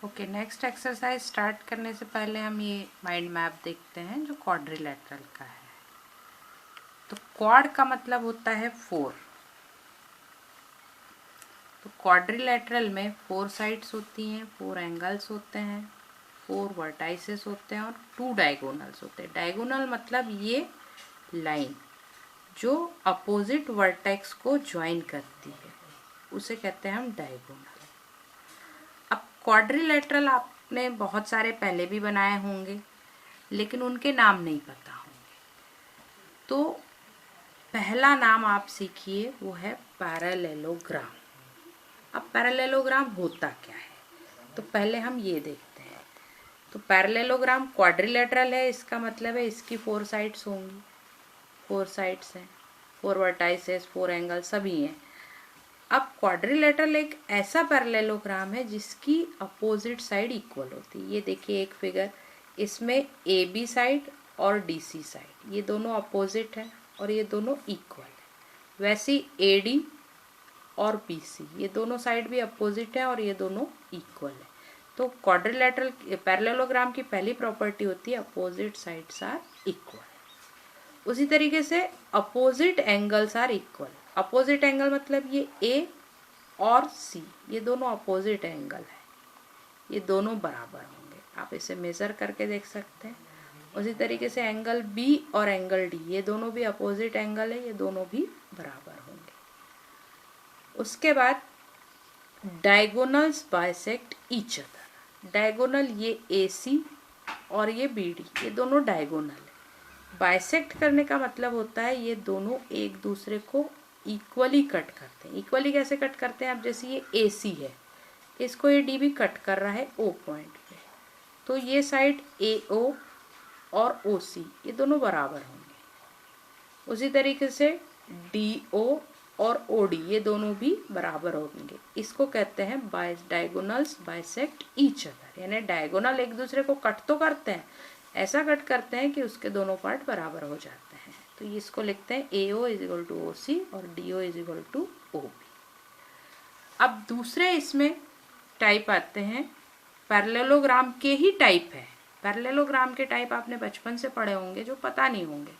Okay, next exercise start करने से पहले हम ये माइंड मैप देखते हैं जो क्वाड्रिलेटरल का है। तो क्वाड का मतलब होता है 4। तो क्वाड्रिलेटरल में 4 साइड्स होती हैं, 4 एंगल्स होते हैं, 4 वर्टाइसेस होते हैं और 2 डायगोनल्स होते हैं। डायगोनल मतलब ये लाइन जो अपोजिट वर्टेक्स को ज्वाइन करती है, उसे कहते हैं हम डायगोनल। अब क्वाड्रिलेटरल आपने बहुत सारे पहले भी बनाए होंगे, लेकिन उनके नाम नहीं पता होंगे। तो पहला नाम आप सीखिए, वो है पैरेललोग्राम। अब पैरेललोग्राम होता क्या है, तो पहले हम ये देखते हैं। तो पैरेललोग्राम क्वाड्रिलेटरल है, इसका मतलब है इसकी 4 साइड्स होंगी, 4 साइड्स हैं, 4 वर्टाइसेस, 4 एंगल सभी हैं। अब क्वाड्रिलेटरल एक ऐसा पैरेललोग्राम है जिसकी अपोजिट साइड इक्वल होती है। ये देखिए एक फिगर, इसमें ए बी साइड और डी सी साइड ये दोनों अपोजिट है और ये दोनों इक्वल है। वैसे ही ए डी और बी सी ये दोनों साइड भी अपोजिट है और ये दोनों इक्वल है। तो क्वाड्रिलेटरल पैरेललोग्राम की पहली प्रॉपर्टी होती है अपोजिट साइड्स आर इक्वल। उसी तरीके से opposite angles are equal. Opposite angle मतलब ये ए और सी ये दोनों अपोजिट एंगल है, ये दोनों बराबर होंगे, आप इसे मेजर करके देख सकते हैं। उसी तरीके से एंगल बी और एंगल डी ये दोनों भी अपोजिट एंगल है, ये दोनों भी बराबर होंगे। उसके बाद diagonals bisect each other. Diagonal ये ए सी और ये बी डी ये दोनों डायगोनल है। बाइसेक्ट करने का मतलब होता है ये दोनों एक दूसरे को इक्वली कट करते हैं। इक्वली कैसे कट करते हैं, अब जैसे ये ए सी है, इसको ये डी भी कट कर रहा है ओ पॉइंट पे, तो ये साइड ए ओ और ओ सी ये दोनों बराबर होंगे। उसी तरीके से डी ओ और ओ डी ये दोनों भी बराबर होंगे। इसको कहते हैं डायगोनल्स बाइसेक्ट ईच अदर, यानी डायगोनल एक दूसरे को कट तो करते हैं, ऐसा कट करते हैं कि उसके दोनों पार्ट बराबर हो जाते हैं। तो इसको लिखते हैं A O is equal to O C और D O is equal to O B. अब दूसरे इसमें टाइप आते हैं, पैरेललोग्राम के ही टाइप है। पैरेललोग्राम के टाइप आपने बचपन से पढ़े होंगे, जो पता नहीं होंगे,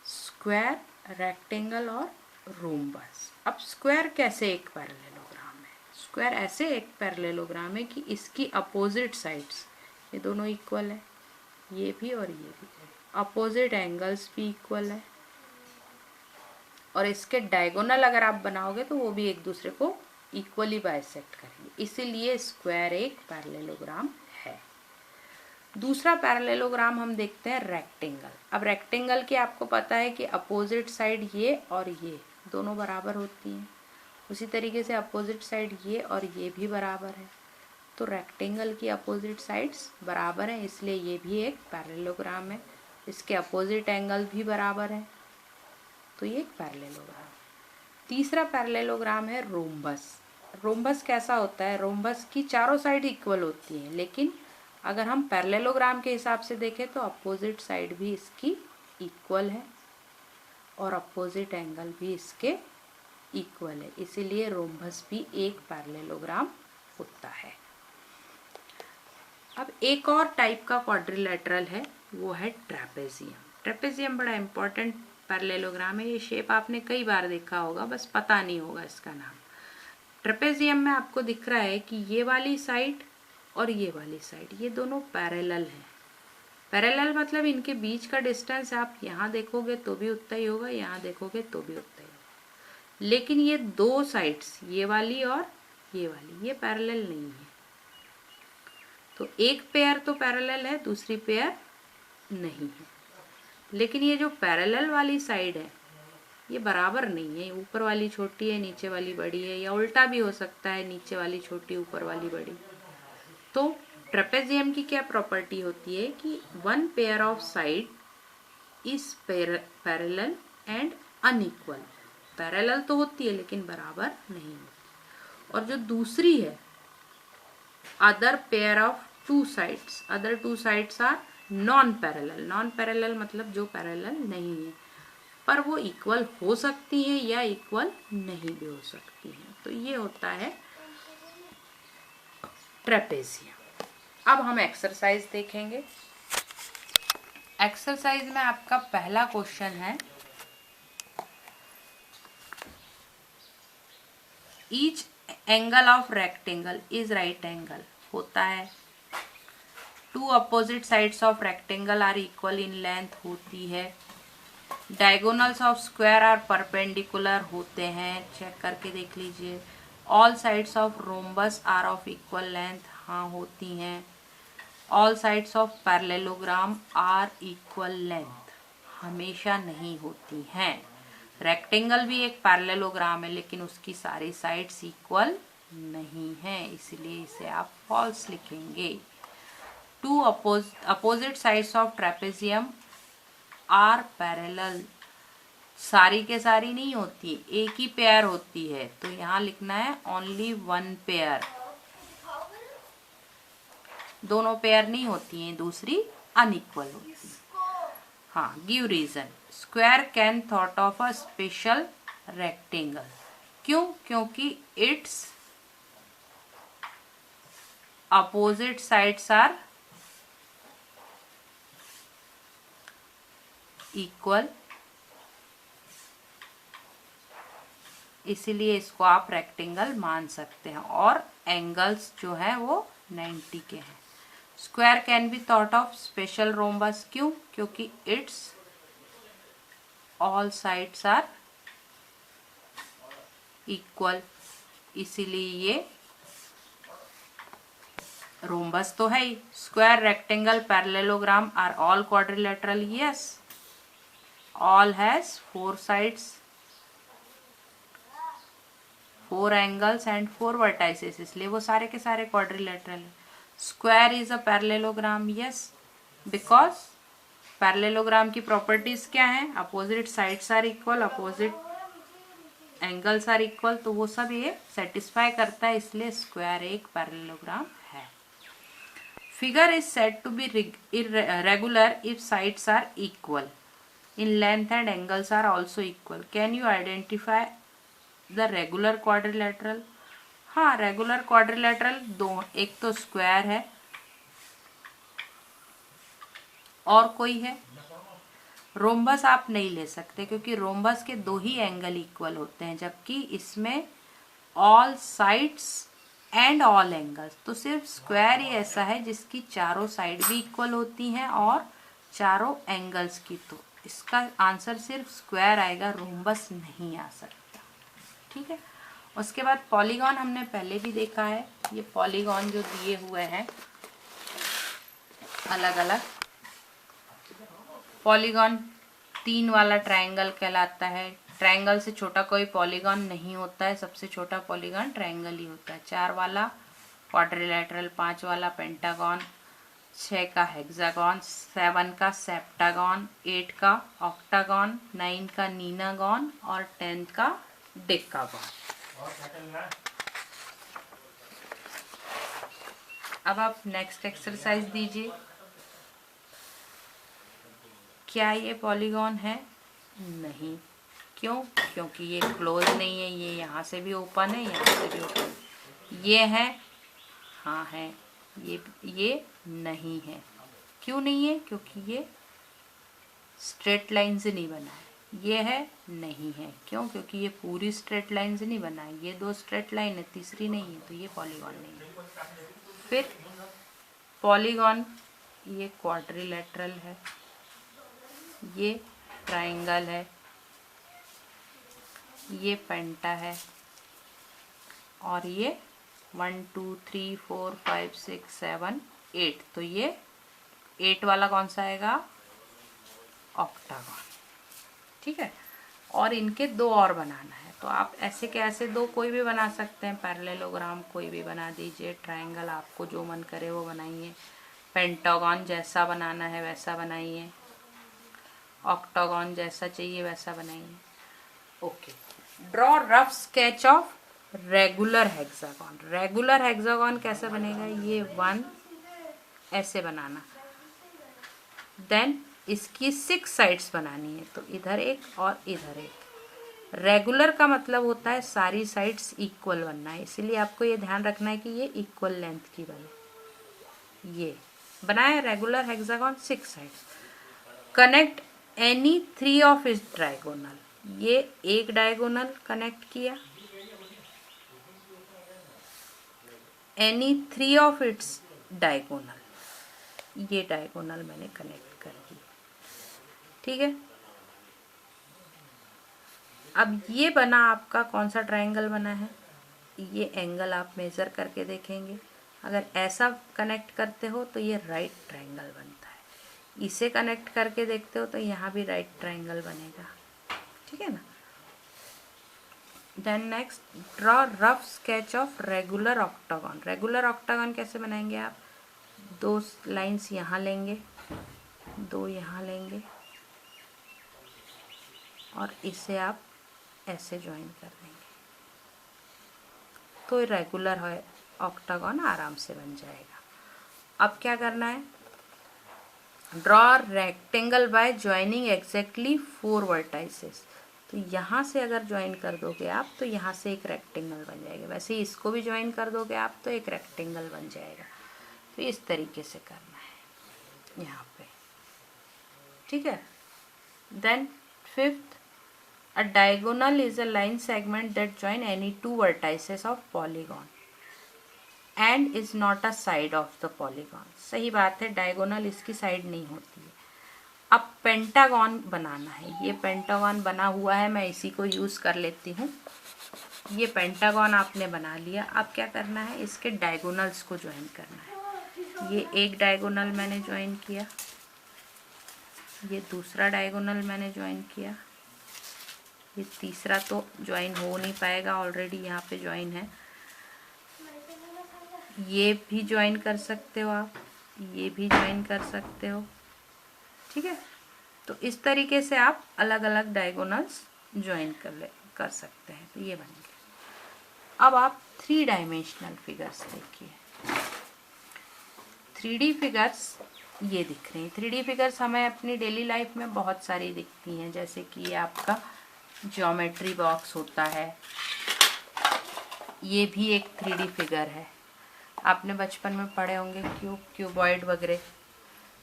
स्क्वायर, रेक्टेंगल और रोम्बस। अब स्क्वायर कैसे एक पैरेललोग्राम है, स्क्वायर ऐसे एक पैरेललोग्राम है कि इसकी अपोजिट साइड्स ये दोनों इक्वल है, ये भी और ये भी, अपोजिट एंगल्स भी इक्वल है और इसके डायगोनल अगर आप बनाओगे तो वो भी एक दूसरे को इक्वली बाइसेक्ट करेंगे, इसीलिए स्क्वायर एक पैरेललोग्राम है। दूसरा पैरेललोग्राम हम देखते हैं रेक्टेंगल। अब रेक्टेंगल की आपको पता है कि अपोजिट साइड ये और ये दोनों बराबर होती हैं, उसी तरीके से अपोजिट साइड ये और ये भी बराबर है। तो रेक्टेंगल की अपोजिट साइड्स बराबर हैं, इसलिए ये भी एक पैरेललोग्राम है। इसके अपोजिट एंगल भी बराबर है, तो ये एक पैरेललोग्राम। तीसरा पैरेललोग्राम है रोम्बस। रोम्बस कैसा होता है, रोम्बस की चारों साइड इक्वल होती हैं, लेकिन अगर हम पैरेललोग्राम के हिसाब से देखें तो अपोजिट साइड भी इसकी इक्वल है और अपोजिट एंगल भी इसके इक्वल है, इसीलिए रोम्बस भी एक पैरेललोग्राम होता है। अब एक और टाइप का क्वाड्रिलेटरल है, वो है ट्रेपेजियम। ट्रेपेजियम बड़ा इंपॉर्टेंट पैरेललोग्राम है, ये शेप आपने कई बार देखा होगा, बस पता नहीं होगा इसका नाम। ट्रेपेजियम में आपको दिख रहा है कि ये वाली साइड और ये वाली साइड ये दोनों पैरेलल हैं। पैरेलल मतलब इनके बीच का डिस्टेंस आप यहाँ देखोगे तो भी उतना ही होगा, यहाँ देखोगे तो भी उतना ही होगा, लेकिन ये दो साइड्स ये वाली और ये वाली ये पैरेलल नहीं है। तो एक पेयर तो पैरेलल है, दूसरी पेयर नहीं है, लेकिन ये जो पैरेलल वाली साइड है ये बराबर नहीं है, ऊपर वाली छोटी है नीचे वाली बड़ी है, या उल्टा भी हो सकता है, नीचे वाली छोटी ऊपर वाली बड़ी। तो ट्रेपेजियम की क्या प्रॉपर्टी होती है कि one pair of side is parallel and unequal. Parallel तो होती है लेकिन बराबर नहीं होती। और जो दूसरी है other pair of two sides, other two sides are non parallel. Non parallel मतलब जो पैरेलल नहीं है, पर वो इक्वल हो सकती है या इक्वल नहीं भी हो सकती है। तो ये होता है ट्रेपेजियम। अब हम एक्सरसाइज देखेंगे। एक्सरसाइज में आपका पहला क्वेश्चन है, each angle of rectangle is right angle होता है, two opposite sides of rectangle are equal in length होती है, diagonals of square are perpendicular होते हैं, चेक करके देख लीजिए, all sides of rhombus are of equal length, हाँ होती हैं, all sides of parallelogram are equal length, हमेशा नहीं होती हैं। रेक्टेंगल भी एक पैरेललोग्राम है लेकिन उसकी सारी साइड्स इक्वल नहीं है, इसलिए इसे आप फॉल्स लिखेंगे। Two opposite sides of trapezium are parallel, सारी के सारी नहीं होती, एक ही पेयर होती है, तो यहाँ लिखना है ओनली वन पेयर, दोनों पेयर नहीं होती हैं, दूसरी अनइक्वल होती है। हाँ, give reason, square can thought of a special rectangle, क्यों? क्योंकि its opposite sides are equal, इसीलिए इसको आप रेक्टेंगल मान सकते हैं, और एंगल्स जो है वो 90 के हैं। Square can be thought of special rhombus, क्यों? क्योंकि it's all sides are equal, इसीलिए ये रोम्बस तो है ही। Square, rectangle, parallelogram are all quadrilateral, yes, all has four sides, four angles and four vertices, इसलिए वो सारे के सारे क्वाड्रिलेटरल है। Square is a parallelogram, yes, because parallelogram की प्रॉपर्टीज क्या है? Opposite sides are equal, opposite angles are equal, तो वो सब ये सेटिस्फाई करता है, इसलिए स्क्वायर एक पैरेललोग्राम है। Figure is said to be irregular if sides are equal in length and angles are also equal. Can you identify the regular quadrilateral? हाँ, रेगुलर क्वाड्रिलेटरल दो, एक तो स्क्वायर है और कोई है। रोम्बस आप नहीं ले सकते क्योंकि रोम्बस के दो ही एंगल इक्वल होते हैं, जबकि इसमें all sides and all angles, तो सिर्फ स्क्वायर ही ऐसा है जिसकी चारों साइड भी इक्वल होती हैं और चारों एंगल्स की, तो इसका आंसर सिर्फ स्क्वायर आएगा, रोम्बस नहीं आ सकता। ठीक है, उसके बाद पॉलीगॉन हमने पहले भी देखा है, ये पॉलीगॉन जो दिए हुए हैं अलग अलग, पॉलीगॉन 3 वाला ट्रायंगल कहलाता है। ट्रायंगल से छोटा कोई पॉलीगॉन नहीं होता है, सबसे छोटा पॉलीगॉन ट्रायंगल ही होता है। 4 वाला क्वाड्रिलेटरल, 5 वाला पेंटागॉन, 6 का हेक्सागॉन, 7 का सेप्टागॉन, 8 का ऑक्टागॉन, 9 का नीनागॉन और 10 का डेकागॉन। अब आप नेक्स्ट एक्सरसाइज दीजिए। क्या ये पॉलीगॉन है? नहीं, क्यों? क्योंकि ये क्लोज नहीं है, ये यहाँ से भी ओपन है, यहाँ से भी ओपन है। ये है, हाँ है, ये नहीं है। क्यों नहीं है? क्योंकि ये स्ट्रेट लाइन से नहीं बना है। ये है, नहीं है, क्यों? क्योंकि ये पूरी स्ट्रेट लाइन से नहीं बना है, ये 2 स्ट्रेट लाइन है, तीसरी नहीं है, तो ये पॉलीगॉन नहीं है। फिर पॉलीगॉन, ये क्वाड्रिलेटरल है, ये ट्रायंगल है, ये पेंटा है, और ये 1 2 3 4 5 6 7 8, तो ये 8 वाला कौन सा आएगा? ऑक्टागॉन। ठीक है, और इनके 2 और बनाना है, तो आप ऐसे के ऐसे 2 कोई भी बना सकते हैं। पैरेललोग्राम कोई भी बना दीजिए, ट्रायंगल आपको जो मन करे वो बनाइए, पेंटागॉन जैसा बनाना है वैसा बनाइए, ऑक्टागॉन जैसा चाहिए वैसा बनाइए। Okay, draw rough sketch of regular hexagon. Regular hexagon कैसे बनेगा? ये 1 ऐसे बनाना, देन इसकी 6 साइड्स बनानी है, तो इधर एक और इधर एक। रेगुलर का मतलब होता है सारी साइड्स इक्वल बनना है, इसीलिए आपको ये ध्यान रखना है कि ये इक्वल लेंथ की बने। ये बनाया regular hexagon 6 sides. Connect any 3 of its diagonal, ये एक डायगोनल कनेक्ट किया, एनी 3 ऑफ इट्स डायगोनल, ये डायगोनल मैंने कनेक्ट कर दी, ठीक है। अब ये बना आपका कौन सा ट्रायंगल बना है, ये एंगल आप मेजर करके देखेंगे, अगर ऐसा कनेक्ट करते हो तो ये राइट ट्रायंगल बनता है, इसे कनेक्ट करके देखते हो तो यहाँ भी राइट ट्रायंगल बनेगा, ठीक है ना। Then next, draw rough sketch of regular octagon. Regular octagon कैसे बनाएंगे आप, 2 लाइंस यहाँ लेंगे, 2 यहाँ लेंगे और इसे आप ऐसे ज्वाइन कर देंगे तो रेगुलर है ऑक्टागन आराम से बन जाएगा। अब क्या करना है, draw rectangle by joining exactly 4 vertices. तो यहाँ से अगर ज्वाइन कर दोगे आप तो यहाँ से एक रेक्टेंगल बन जाएगा, वैसे ही इसको भी ज्वाइन कर दोगे आप तो एक रेक्टेंगल बन जाएगा। तो इस तरीके से करना है यहाँ पे, ठीक है। Then 5th, a diagonal is a line segment that join any 2 vertices of polygon and is not a side of the polygon। सही बात है, डायगोनल इसकी साइड नहीं होती है। अब पेंटागन बनाना है, ये पेंटागन बना हुआ है, मैं इसी को यूज़ कर लेती हूँ। ये पेंटागन आपने बना लिया, अब क्या करना है, इसके डायगोनल्स को ज्वाइन करना है। ये एक डायगोनल मैंने ज्वाइन किया, ये दूसरा डायगोनल मैंने ज्वाइन किया, ये तीसरा तो ज्वाइन हो नहीं पाएगा, ऑलरेडी यहाँ पे ज्वाइन है। ये भी ज्वाइन कर सकते हो आप, ये भी ज्वाइन कर सकते हो, ठीक है। तो इस तरीके से आप अलग अलग डायगोनल्स ज्वाइन कर सकते हैं। तो ये बन गया। अब आप 3 डायमेंशनल फिगर्स देखिए। 3D फिगर्स ये दिख रही हैं। 3D फिगर्स हमें अपनी डेली लाइफ में बहुत सारी दिखती हैं, जैसे कि ये आपका ज्योमेट्री बॉक्स होता है, ये भी एक 3D फिगर है, आपने बचपन में पढ़े होंगे क्यूबॉइड वगैरह।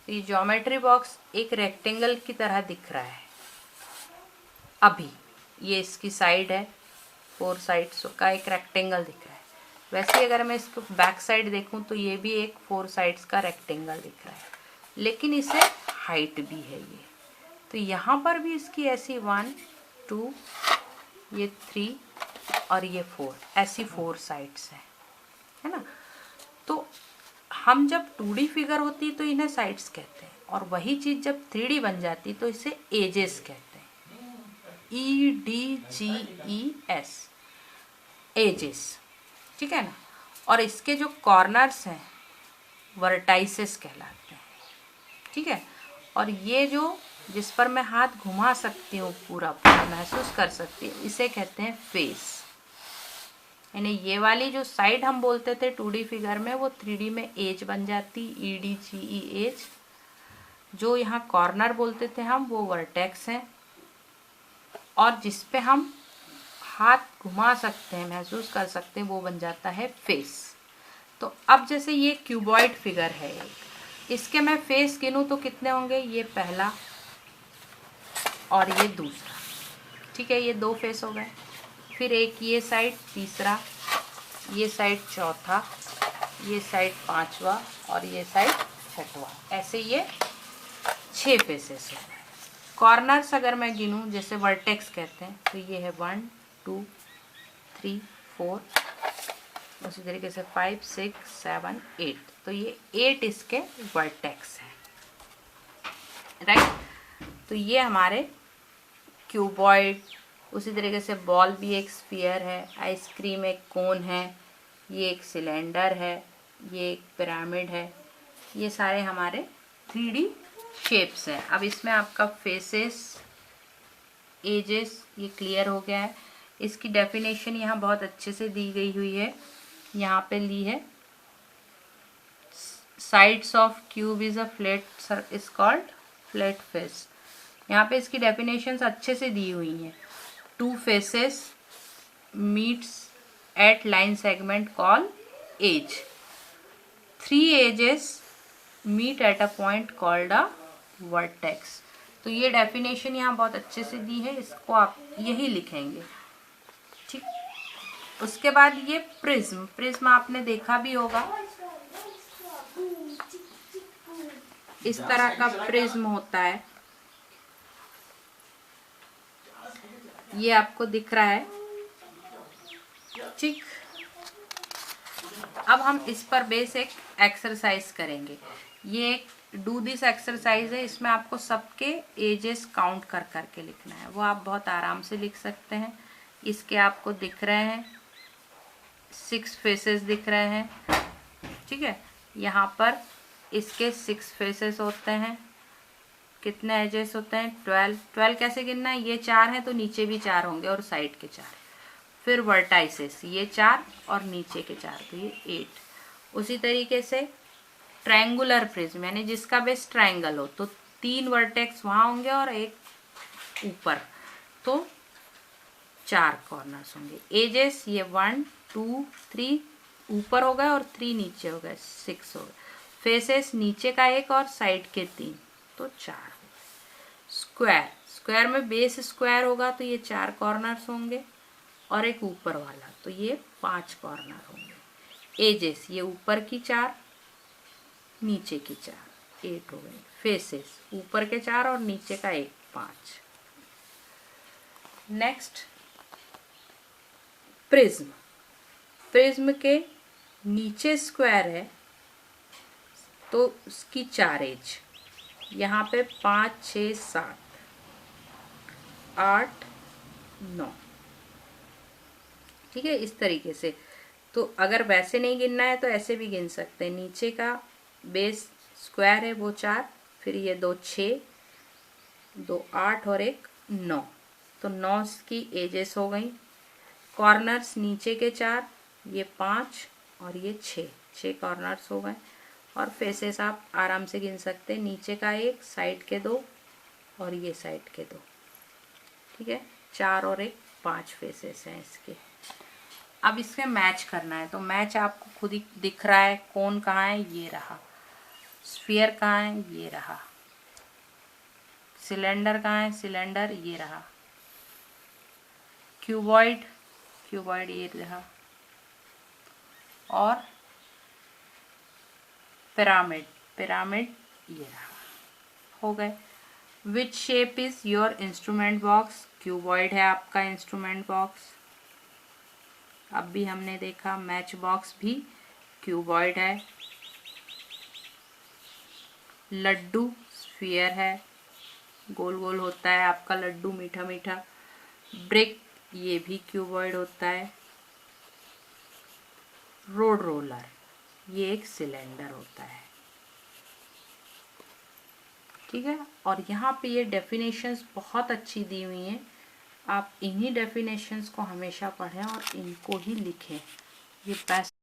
तो ये ज्योमेट्री बॉक्स एक रेक्टेंगल की तरह दिख रहा है, अभी ये इसकी साइड है, 4 साइड्स का एक रेक्टेंगल दिख रहा है। वैसे अगर मैं इसको बैक साइड देखूं तो ये भी एक 4 साइड्स का रेक्टेंगल दिख रहा है, लेकिन इसे हाइट भी है ये। तो यहाँ पर भी इसकी ऐसी 1 2 ये 3 और ये 4, ऐसी 4 साइड्स है ना। तो हम जब 2D फिगर होती तो इन्हें साइड्स कहते हैं, और वही चीज जब 3D बन जाती तो इसे एजेस कहते हैं, EDGES, एजेस, ठीक है ना। और इसके जो कॉर्नर्स हैं वर्टाइसेस कहलाते हैं, ठीक है। और ये जो जिस पर मैं हाथ घुमा सकती हूँ, पूरा पूरा महसूस कर सकती हूँ, इसे कहते हैं फेस। यानी ये वाली जो साइड हम बोलते थे 2D फिगर में, वो 3D में एज बन जाती, EDGE एज। जो यहाँ कॉर्नर बोलते थे हम, वो वर्टेक्स हैं, और जिस पे हम हाथ घुमा सकते हैं, महसूस कर सकते हैं, वो बन जाता है फेस। तो अब जैसे ये क्यूबॉइड फिगर है एक, इसके मैं फेस गिनूं तो कितने होंगे, ये पहला और ये दूसरा, ठीक है, ये 2 फेस हो गए। फिर एक ये साइड तीसरा, ये साइड चौथा, ये साइड 5वां और ये साइड 6वां, ऐसे ये 6 फेसेस हो गए। कॉर्नर्स अगर मैं गिनूं, जैसे वर्टेक्स कहते हैं, तो ये है 1 2 3 4, उसी तरीके से 5 6 7 8, तो ये 8 इसके वर्टेक्स हैं, राइट। तो ये हमारे क्यूबॉइड, उसी तरीके से बॉल भी एक स्फीयर है, आइसक्रीम एक कोन है, ये एक सिलेंडर है, ये एक पिरामिड है, ये सारे हमारे 3D शेप्स हैं। अब इसमें आपका फेसेस, एजेस ये क्लियर हो गया है। इसकी डेफिनेशन यहाँ बहुत अच्छे से दी गई हुई है, यहाँ पे ली है, sides of cube is a flat is called flat face. यहाँ पे इसकी डेफिनेशंस अच्छे से दी हुई हैं। 2 faces meets at line segment call edge, 3 edges meet at a point called a vertex. तो ये डेफिनेशन यहाँ बहुत अच्छे से दी है, इसको आप यही लिखेंगे, ठीक। उसके बाद ये प्रिज्म, प्रिज्म आपने देखा भी होगा, इस तरह का प्रिज्म होता है, ये आपको दिख रहा है, ठीक। अब हम इस पर बेसिक एक्सरसाइज करेंगे। ये एक डू दिस एक्सरसाइज है, इसमें आपको सबके एजेस काउंट कर करके लिखना है, वो आप बहुत आराम से लिख सकते हैं। इसके आपको दिख रहे हैं 6 फेसेस दिख रहे हैं, ठीक है। यहाँ पर इसके 6 फेसेस होते हैं, कितने एजेस होते हैं 12 कैसे गिनना है, ये 4 हैं तो नीचे भी 4 होंगे और साइड के 4, फिर वर्टाइसेस ये 4 और नीचे के 4, तो ये 8। उसी तरीके से ट्रायंगुलर प्रिज्म यानी जिसका बेस ट्रायंगल हो, तो 3 वर्टेक्स वहाँ होंगे और एक ऊपर, तो 4 कॉर्नर्स होंगे। एजेस ये 1 2 3 ऊपर हो गए और 3 नीचे हो गए, 6 हो गए। फेसेस नीचे का एक और साइड के 3, तो 4 हो गए। स्क्वायर, स्क्वायर में बेस स्क्वायर होगा तो ये 4 कॉर्नर्स होंगे और एक ऊपर वाला, तो ये 5 कॉर्नर होंगे। एजेस ये ऊपर की 4 नीचे की 4, 8 हो गए। फेसेस ऊपर के 4 और नीचे का एक, 5। नेक्स्ट प्रिज्म, प्रिज्म के नीचे स्क्वायर है तो उसकी 4 एज, यहाँ पे 5 6 7 8 9, ठीक है, इस तरीके से। तो अगर वैसे नहीं गिनना है तो ऐसे भी गिन सकते हैं। नीचे का बेस स्क्वायर है वो 4, फिर ये 2 6 2 8 और एक 9, तो 9 की एजेस हो गई। कॉर्नर्स नीचे के 4, ये 5 और ये 6 कॉर्नर्स हो गए। और फेसेस आप आराम से गिन सकते हैं, नीचे का एक, साइड के 2 और ये साइड के 2, ठीक है, 4 और एक 5 फेसेस हैं इसके। अब इसमें मैच करना है, तो मैच आपको खुद ही दिख रहा है, कोन कहाँ है, ये रहा। स्फीयर कहाँ है, ये रहा। सिलेंडर कहाँ है, सिलेंडर ये रहा। क्यूबॉइड, क्यूबॉइड ये रहा। और पिरामिड, पिरामिड ये रहा। हो गए। Which shape is your instrument box, cuboid है आपका इंस्ट्रूमेंट बॉक्स। अब भी हमने देखा मैच बॉक्स भी क्यूबॉइड है। लड्डू स्फीयर है, गोल गोल होता है आपका लड्डू, मीठा मीठा। ब्रिक ये भी क्यूबॉइड होता है। रोड रोलर ये एक सिलेंडर होता है, ठीक है। और यहाँ पे ये डेफिनेशंस बहुत अच्छी दी हुई हैं, आप इन्हीं डेफिनेशंस को हमेशा पढ़ें और इनको ही लिखें, ये बेस्ट